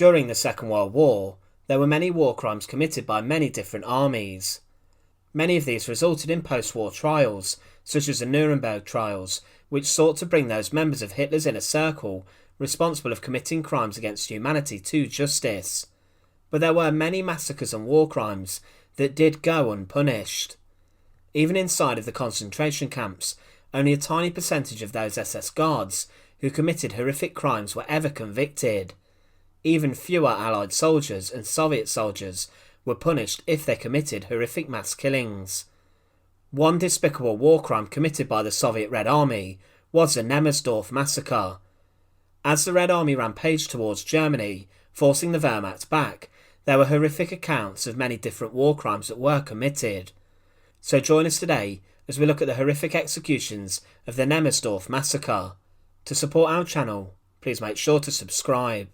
During the Second World War, there were many war crimes committed by many different armies. Many of these resulted in post-war trials, such as the Nuremberg Trials, which sought to bring those members of Hitler's inner circle responsible of committing crimes against humanity to justice. But there were many massacres and war crimes that did go unpunished. Even inside of the concentration camps, only a tiny percentage of those SS guards who committed horrific crimes were ever convicted. Even fewer Allied soldiers and Soviet soldiers were punished if they committed horrific mass killings. One despicable war crime committed by the Soviet Red Army was the Nemmersdorf Massacre. As the Red Army rampaged towards Germany, forcing the Wehrmacht back, there were horrific accounts of many different war crimes that were committed. So join us today as we look at the horrific executions of the Nemmersdorf Massacre. To support our channel, please make sure to subscribe.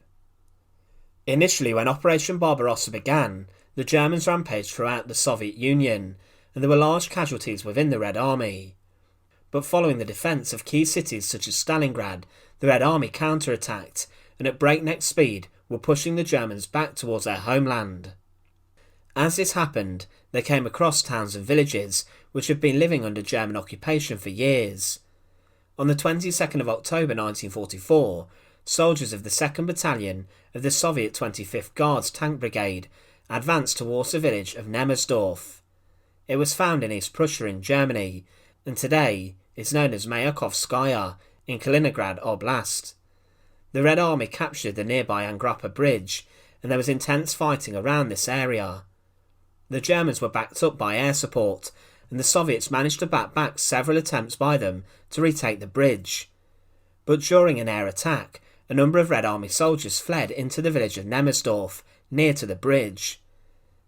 Initially, when Operation Barbarossa began, the Germans rampaged throughout the Soviet Union, and there were large casualties within the Red Army. But following the defence of key cities such as Stalingrad, the Red Army counter-attacked, and at breakneck speed were pushing the Germans back towards their homeland. As this happened, they came across towns and villages which had been living under German occupation for years. On the 22nd of October 1944, soldiers of the 2nd Battalion of the Soviet 25th Guards Tank Brigade advanced towards the village of Nemmersdorf. It was found in East Prussia in Germany, and today is known as Mayakovskaya in Kaliningrad Oblast. The Red Army captured the nearby Angrapa Bridge, and there was intense fighting around this area. The Germans were backed up by air support, and the Soviets managed to bat back several attempts by them to retake the bridge. But during an air attack, a number of Red Army soldiers fled into the village of Nemmersdorf, near to the bridge.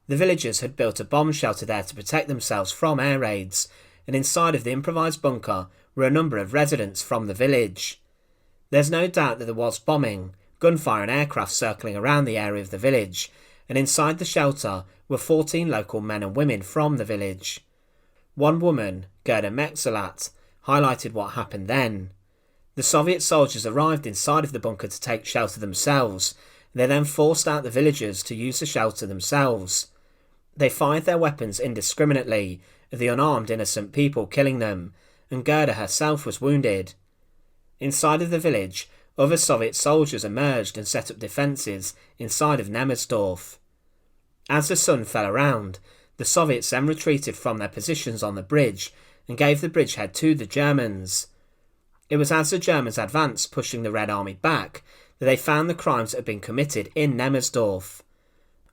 The villagers had built a bomb shelter there to protect themselves from air raids, and inside of the improvised bunker were a number of residents from the village. There's no doubt that there was bombing, gunfire and aircraft circling around the area of the village, and inside the shelter were 14 local men and women from the village. One woman, Gerda Mexelat, highlighted what happened then. The Soviet soldiers arrived inside of the bunker to take shelter themselves, and they then forced out the villagers to use the shelter themselves. They fired their weapons indiscriminately at the unarmed innocent people, killing them, and Gerda herself was wounded. Inside of the village, other Soviet soldiers emerged and set up defences inside of Nemmersdorf. As the sun fell around, the Soviets then retreated from their positions on the bridge and gave the bridgehead to the Germans. It was as the Germans advanced, pushing the Red Army back, that they found the crimes that had been committed in Nemmersdorf.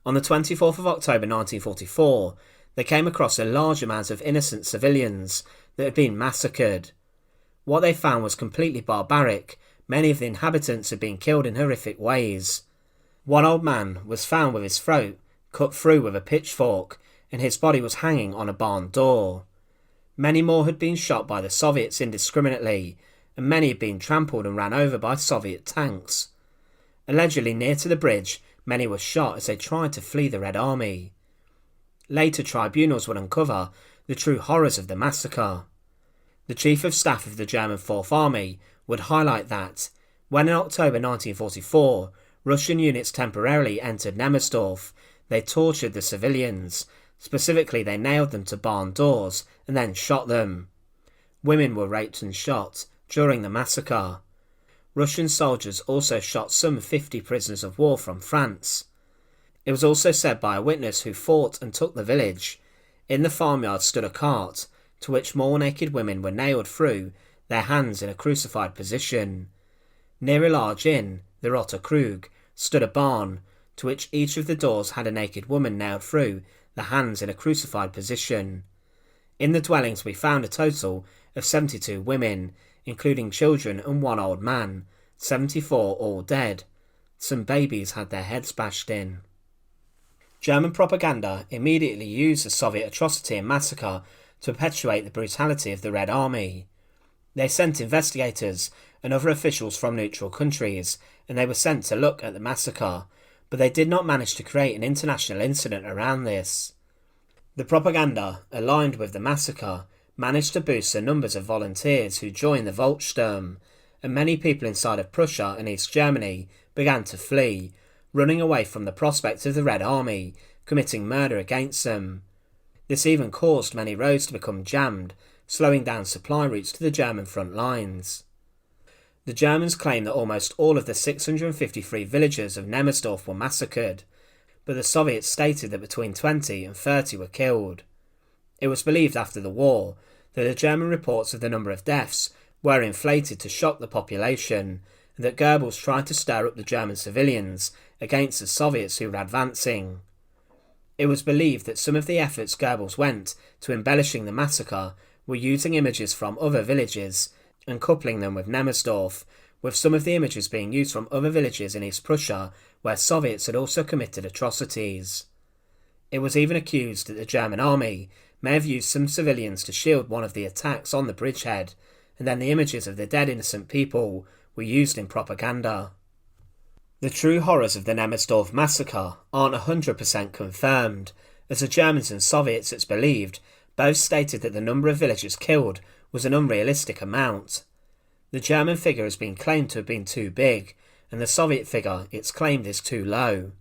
On the 24th of October 1944, they came across a large amount of innocent civilians that had been massacred. What they found was completely barbaric. Many of the inhabitants had been killed in horrific ways. One old man was found with his throat cut through with a pitchfork, and his body was hanging on a barn door. Many more had been shot by the Soviets indiscriminately, and many had been trampled and ran over by Soviet tanks. Allegedly near to the bridge, many were shot as they tried to flee the Red Army. Later tribunals would uncover the true horrors of the massacre. The Chief of Staff of the German Fourth Army would highlight that, when in October 1944 Russian units temporarily entered Nemmersdorf, they tortured the civilians. Specifically, they nailed them to barn doors and then shot them. Women were raped and shot during the massacre. Russian soldiers also shot some 50 prisoners of war from France. It was also said by a witness who fought and took the village. In the farmyard stood a cart, to which more naked women were nailed through, their hands in a crucified position. Near a large inn, the Rotter Krug, stood a barn, to which each of the doors had a naked woman nailed through, the hands in a crucified position. In the dwellings we found a total of 72 women, including children and one old man, 74 all dead. Some babies had their heads bashed in. German propaganda immediately used the Soviet atrocity and massacre to perpetuate the brutality of the Red Army. They sent investigators and other officials from neutral countries, and they were sent to look at the massacre, but they did not manage to create an international incident around this. The propaganda, aligned with the massacre, managed to boost the numbers of volunteers who joined the Volkssturm, and many people inside of Prussia and East Germany began to flee, running away from the prospect of the Red Army committing murder against them. This even caused many roads to become jammed, slowing down supply routes to the German front lines. The Germans claim that almost all of the 653 villagers of Nemmersdorf were massacred, but the Soviets stated that between 20 and 30 were killed. It was believed after the war that the German reports of the number of deaths were inflated to shock the population, and that Goebbels tried to stir up the German civilians against the Soviets who were advancing. It was believed that some of the efforts Goebbels went to embellishing the massacre were using images from other villages and coupling them with Nemmersdorf, with some of the images being used from other villages in East Prussia where Soviets had also committed atrocities. It was even accused that the German army may have used some civilians to shield one of the attacks on the bridgehead, and then the images of the dead innocent people were used in propaganda. The true horrors of the Nemmersdorf massacre aren't 100% confirmed, as the Germans and Soviets, it's believed, both stated that the number of villagers killed was an unrealistic amount. The German figure has been claimed to have been too big, and the Soviet figure it's claimed is too low.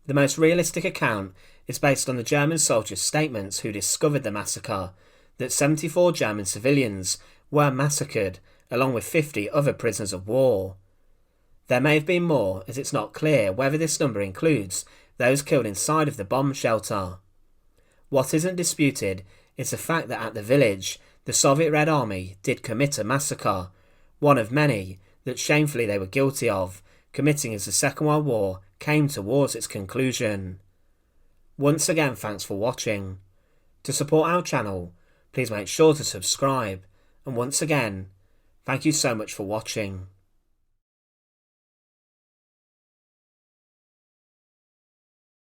The most realistic account is based on the German soldiers' statements who discovered the massacre, that 74 German civilians were massacred, along with 50 other prisoners of war. There may have been more, as it's not clear whether this number includes those killed inside of the bomb shelter. What isn't disputed is the fact that at the village, the Soviet Red Army did commit a massacre, one of many that shamefully they were guilty of, committing as the Second World War came towards its conclusion. Once again, thanks for watching. To support our channel, please make sure to subscribe, and once again, thank you so much for watching.